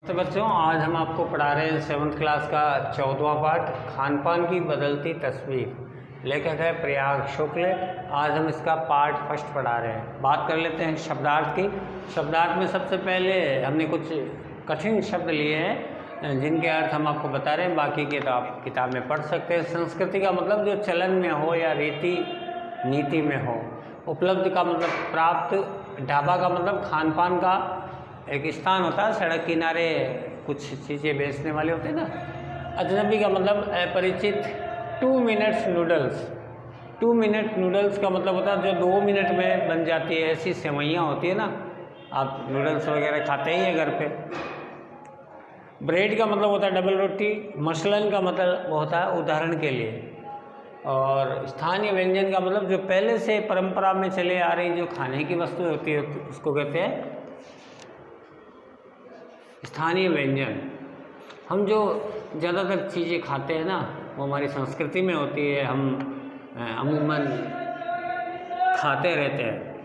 तो बच्चों, आज हम आपको पढ़ा रहे हैं 7th क्लास का 14वां पाठ खान पान की बदलती तस्वीर। लेखक है प्रयाग शुक्ल। आज हम इसका पार्ट फर्स्ट पढ़ा रहे हैं। बात कर लेते हैं शब्दार्थ की। शब्दार्थ में सबसे पहले हमने कुछ कठिन शब्द लिए हैं जिनके अर्थ हम आपको बता रहे हैं, बाकी के तो आप किताब में पढ़ सकते हैं। संस्कृति का मतलब जो चलन में हो या रीति नीति में हो। उपलब्ध का मतलब प्राप्त। ढाबा का मतलब खान पान का एक स्थान होता है, सड़क किनारे कुछ चीज़ें बेचने वाले होते हैं ना। अजनबी का मतलब अपरिचित। 2 मिनट्स नूडल्स। 2 मिनट नूडल्स का मतलब होता है जो 2 मिनट में बन जाती है, ऐसी सेवइयाँ होती है ना। आप नूडल्स वगैरह खाते ही हैं घर पे। ब्रेड का मतलब होता है डबल रोटी। मसलन का मतलब वो होता है उदाहरण के लिए। और स्थानीय व्यंजन का मतलब जो पहले से परंपरा में चले आ रही जो खाने की वस्तु होती है उसको कहते हैं स्थानीय व्यंजन। हम जो ज़्यादातर चीज़ें खाते हैं ना वो हमारी संस्कृति में होती है, हम अमूमन खाते रहते हैं।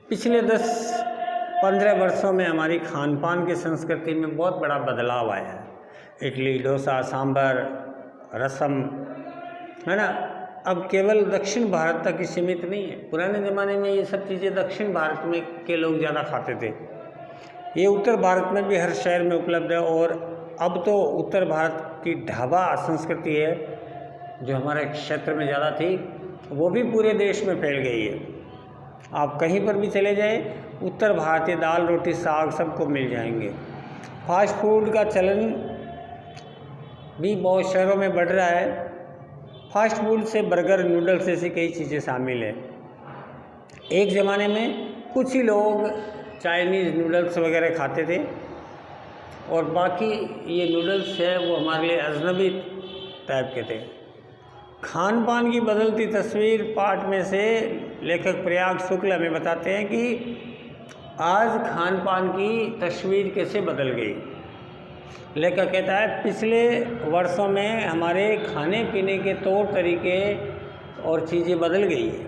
पिछले 10-15 वर्षों में हमारी खान पान की संस्कृति में बहुत बड़ा बदलाव आया है। इडली, डोसा, सांभर, रसम, है ना। अब केवल दक्षिण भारत तक ही सीमित नहीं है। पुराने ज़माने में ये सब चीज़ें दक्षिण भारत में के लोग ज़्यादा खाते थे। ये उत्तर भारत में भी हर शहर में उपलब्ध है। और अब तो उत्तर भारत की ढाबा संस्कृति है जो हमारे क्षेत्र में ज़्यादा थी, वो भी पूरे देश में फैल गई है। आप कहीं पर भी चले जाएं, उत्तर भारतीय दाल रोटी साग सबको मिल जाएंगे। फास्ट फूड का चलन भी बहुत शहरों में बढ़ रहा है। फास्ट फूड से बर्गर, नूडल्स जैसी कई चीज़ें शामिल हैं। एक ज़माने में कुछ ही लोग चाइनीज़ नूडल्स वगैरह खाते थे और बाकी ये नूडल्स है वो हमारे लिए अजनबी टाइप के थे। खान पान की बदलती तस्वीर पाठ में से लेखक प्रयाग शुक्ल हमें बताते हैं कि आज खान पान की तस्वीर कैसे बदल गई। लेखक कहता है पिछले वर्षों में हमारे खाने पीने के तौर तरीके और चीज़ें बदल गई है,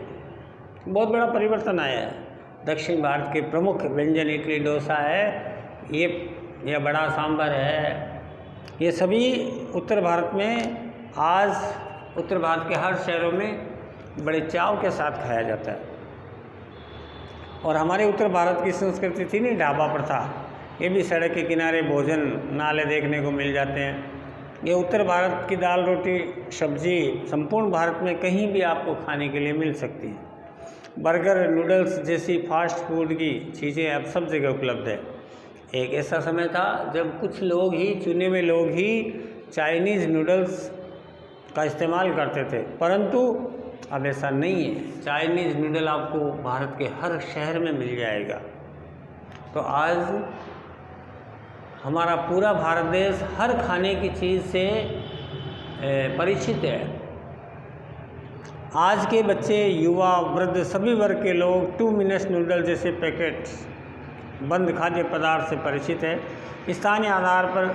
बहुत बड़ा परिवर्तन आया है। दक्षिण भारत के प्रमुख व्यंजन इडली, डोसा है, ये बड़ा सांभर है, ये सभी उत्तर भारत में आज उत्तर भारत के हर शहरों में बड़े चाव के साथ खाया जाता है। और हमारे उत्तर भारत की संस्कृति थी नहीं ढाबा प्रथा, ये भी सड़क के किनारे भोजन नाले देखने को मिल जाते हैं। ये उत्तर भारत की दाल रोटी सब्जी संपूर्ण भारत में कहीं भी आपको खाने के लिए मिल सकती है। बर्गर, नूडल्स जैसी फास्ट फूड की चीज़ें अब सब जगह उपलब्ध है। एक ऐसा समय था जब कुछ लोग ही, चुने हुए लोग ही चाइनीज़ नूडल्स का इस्तेमाल करते थे, परंतु अब ऐसा नहीं है। चाइनीज़ नूडल आपको भारत के हर शहर में मिल जाएगा। तो आज हमारा पूरा भारत देश हर खाने की चीज़ से परिचित है। आज के बच्चे, युवा, वृद्ध, सभी वर्ग के लोग 2 मिनट्स नूडल जैसे पैकेट्स बंद खाद्य पदार्थ से परिचित है। स्थानीय आधार पर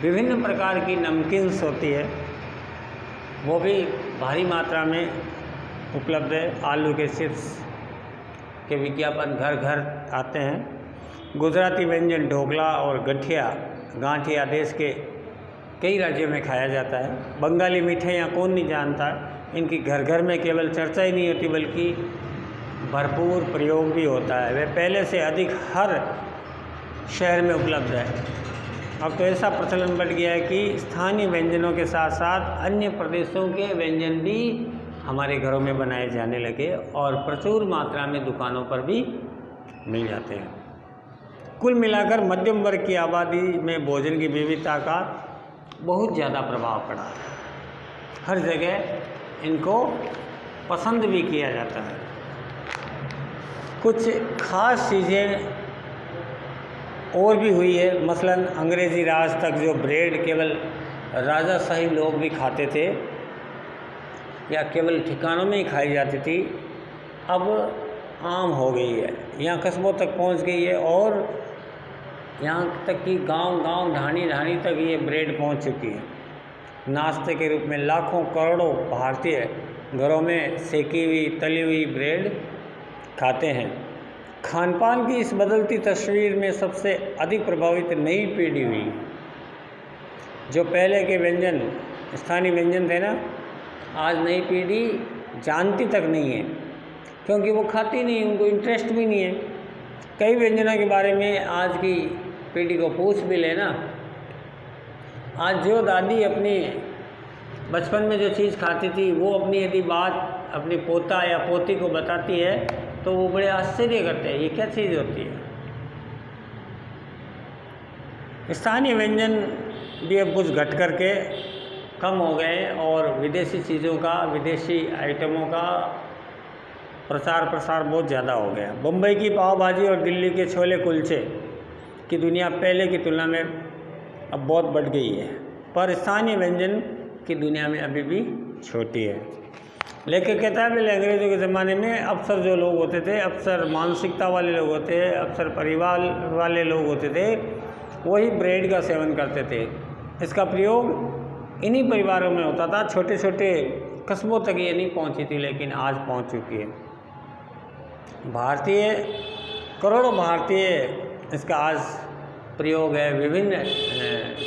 विभिन्न प्रकार की नमकीन्स होती है, वो भी भारी मात्रा में उपलब्ध है। आलू के चिप्स के विज्ञापन घर घर आते हैं। गुजराती व्यंजन ढोकला और गांठिया देश के कई राज्यों में खाया जाता है। बंगाली मिठाइयाँ कौन नहीं जानता, इनकी घर घर में केवल चर्चा ही नहीं होती बल्कि भरपूर प्रयोग भी होता है। वह पहले से अधिक हर शहर में उपलब्ध है। अब तो ऐसा प्रचलन बढ़ गया है कि स्थानीय व्यंजनों के साथ साथ अन्य प्रदेशों के व्यंजन भी हमारे घरों में बनाए जाने लगे और प्रचुर मात्रा में दुकानों पर भी मिल जाते हैं। कुल मिलाकर मध्यम वर्ग की आबादी में भोजन की विविधता का बहुत ज़्यादा प्रभाव पड़ा है। हर जगह इनको पसंद भी किया जाता है। कुछ खास चीज़ें और भी हुई है। मसलन अंग्रेज़ी राज तक जो ब्रेड केवल राजाशाही लोग भी खाते थे या केवल ठिकानों में ही खाई जाती थी, अब आम हो गई है, यहाँ कस्बों तक पहुँच गई है। और यहाँ तक कि गांव-गांव, ढाणी-ढाणी तक ये ब्रेड पहुँच चुकी है। नाश्ते के रूप में लाखों करोड़ों भारतीय घरों में सेकी हुई, तली हुई ब्रेड खाते हैं। खान पान की इस बदलती तस्वीर में सबसे अधिक प्रभावित नई पीढ़ी हुई। जो पहले के व्यंजन, स्थानीय व्यंजन थे ना, आज नई पीढ़ी जानती तक नहीं है, क्योंकि वो खाती नहीं, उनको इंटरेस्ट भी नहीं है। कई व्यंजनों के बारे में आज की पीढ़ी को पूछ भी लेना, आज जो दादी अपनी बचपन में जो चीज़ खाती थी वो अपनी यदि बात अपनी पोता या पोती को बताती है तो वो बड़े आश्चर्य करते हैं, ये क्या चीज़ होती है। स्थानीय व्यंजन भी अब कुछ घट करके कम हो गए और विदेशी चीज़ों का, विदेशी आइटमों का प्रचार प्रसार बहुत ज़्यादा हो गया। बम्बई की पाव भाजी और दिल्ली के छोले कुलचे की दुनिया पहले की तुलना में अब बहुत बढ़ गई है, पर स्थानीय व्यंजन की दुनिया में अभी भी छोटी है। लेकिन कहता है पहले अंग्रेज़ों के ज़माने में अफसर जो लोग होते थे, अफसर मानसिकता वाले लोग होते हैं, अफसर परिवार वाले लोग होते थे, वही ब्रेड का सेवन करते थे। इसका प्रयोग इन्हीं परिवारों में होता था। छोटे छोटे कस्बों तक ये नहीं पहुंची थी, लेकिन आज पहुंच चुकी है। भारतीय, करोड़ों भारतीय इसका आज प्रयोग है, विभिन्न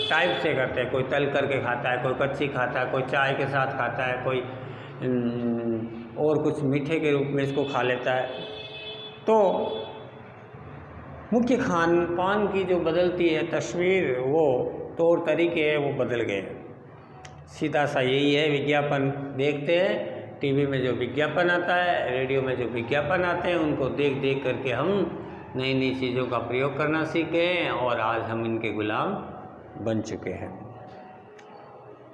टाइप से करते हैं। कोई तल करके खाता है, कोई कच्ची खाता है, कोई चाय के साथ खाता है, कोई और कुछ मीठे के रूप में इसको खा लेता है। तो मुख्य खान पान की जो बदलती है तस्वीर, वो तौर तरीके हैं, वो बदल गए। सीधा सा यही है, विज्ञापन देखते हैं, टीवी में जो विज्ञापन आता है, रेडियो में जो विज्ञापन आते हैं, उनको देख देख करके हम नई नई चीज़ों का प्रयोग करना सीख गए हैं और आज हम इनके गुलाम बन चुके हैं।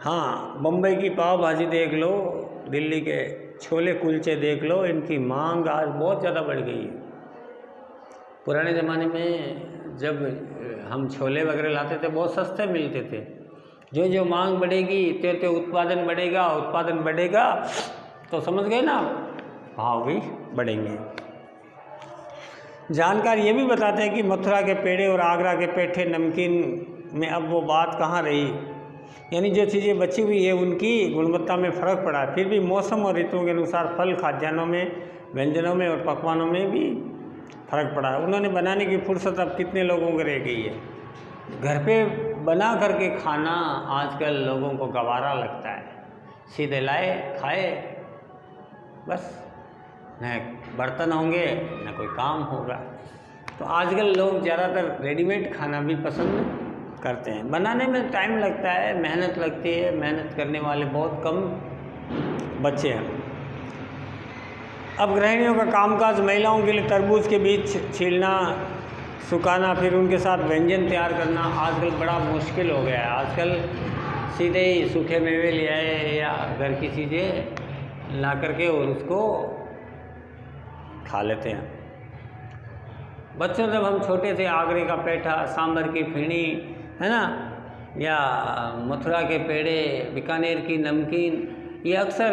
हाँ, बम्बई की पाव भाजी देख लो, दिल्ली के छोले कुलचे देख लो, इनकी मांग आज बहुत ज़्यादा बढ़ गई है। पुराने ज़माने में जब हम छोले वगैरह लाते थे बहुत सस्ते मिलते थे। जो जो मांग बढ़ेगी त्यों त्यों उत्पादन बढ़ेगा, उत्पादन बढ़ेगा तो समझ गए ना, भाव भी बढ़ेंगे। जानकार ये भी बताते हैं कि मथुरा के पेड़े और आगरा के पेठे नमकीन में अब वो बात कहाँ रही, यानी जो चीज़ें बची हुई है उनकी गुणवत्ता में फ़र्क पड़ा। फिर भी मौसम और ऋतुओं के अनुसार फल, खाद्यान्नों में, व्यंजनों में और पकवानों में भी फ़र्क पड़ा है। उन्होंने बनाने की फुर्सत अब कितने लोगों को रह गई है। घर पे बना करके खाना आजकल लोगों को गवारा लगता है। सीधे लाए, खाए, बस, न बर्तन होंगे न कोई काम होगा। तो आजकल लोग ज़्यादातर रेडीमेड खाना भी पसंद करते हैं। बनाने में टाइम लगता है, मेहनत लगती है, मेहनत करने वाले बहुत कम बच्चे हैं। अब गृहिणियों का कामकाज महिलाओं के लिए तरबूज के बीज छीलना, सुखाना, फिर उनके साथ व्यंजन तैयार करना आजकल बड़ा मुश्किल हो गया है। आजकल सीधे ही सूखे मेवे ले आए या घर की चीज़ें ला करके और उसको खा लेते हैं। बच्चों जब हम छोटे थे, आगरे का पेठा, सांभर की फेणी, है ना, या मथुरा के पेड़े, बीकानेर की नमकीन, ये अक्सर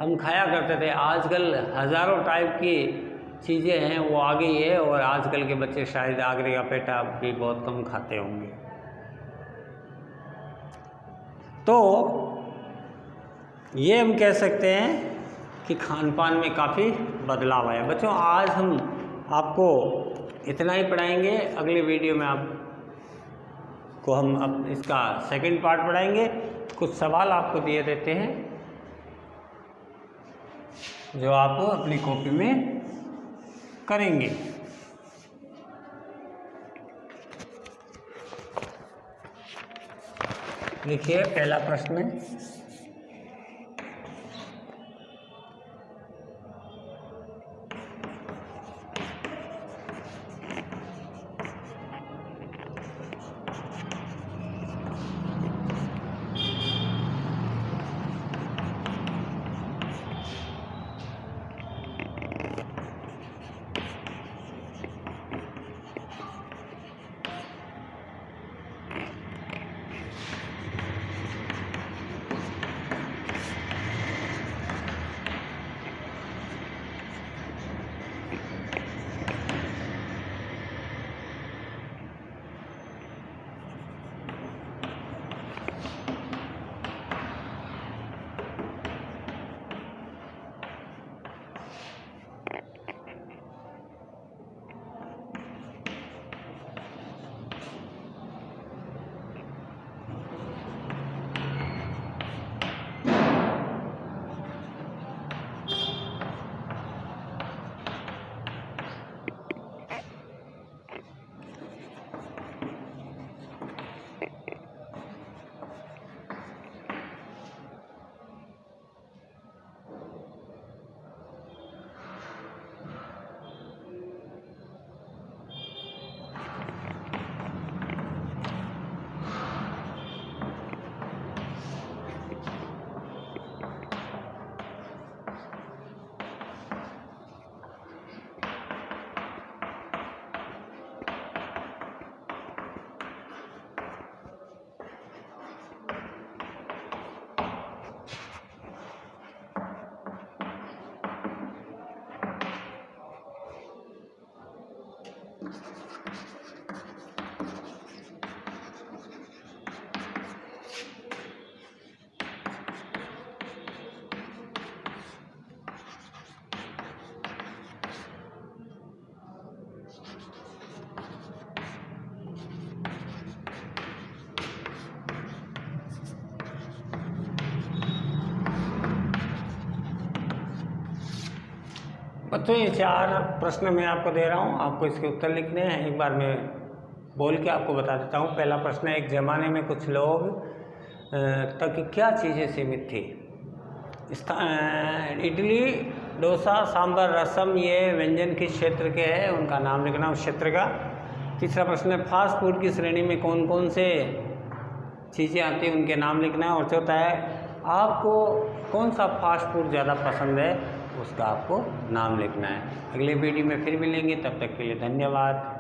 हम खाया करते थे। आजकल हज़ारों टाइप की चीज़ें हैं, वो आ गई है और आजकल के बच्चे शायद आगरे का पेठा भी बहुत कम खाते होंगे। तो ये हम कह सकते हैं कि खान पान में काफ़ी बदलाव आया। बच्चों, आज हम आपको इतना ही पढ़ाएंगे। अगले वीडियो में आपको हम अब इसका सेकंड पार्ट पढ़ाएंगे। कुछ सवाल आपको दिए देते हैं जो आप अपनी कॉपी में करेंगे। लिखिए पहला प्रश्न। बच्चों ये 4 प्रश्न मैं आपको दे रहा हूँ, आपको इसके उत्तर लिखने हैं। एक बार मैं बोल के आपको बता देता हूँ। पहला प्रश्न है, एक ज़माने में कुछ लोग तक क्या चीज़ें सीमित थी? इडली, डोसा, सांभर, रसम, ये व्यंजन किस क्षेत्र के हैं, उनका नाम लिखना उस क्षेत्र का। तीसरा प्रश्न है, फास्ट फूड की श्रेणी में कौन कौन से चीज़ें आती हैं, उनके नाम लिखना है। और चौथा है, आपको कौन सा फास्ट फूड ज़्यादा पसंद है, उसका आपको नाम लिखना है। अगले वीडियो में फिर मिलेंगे, तब तक के लिए धन्यवाद।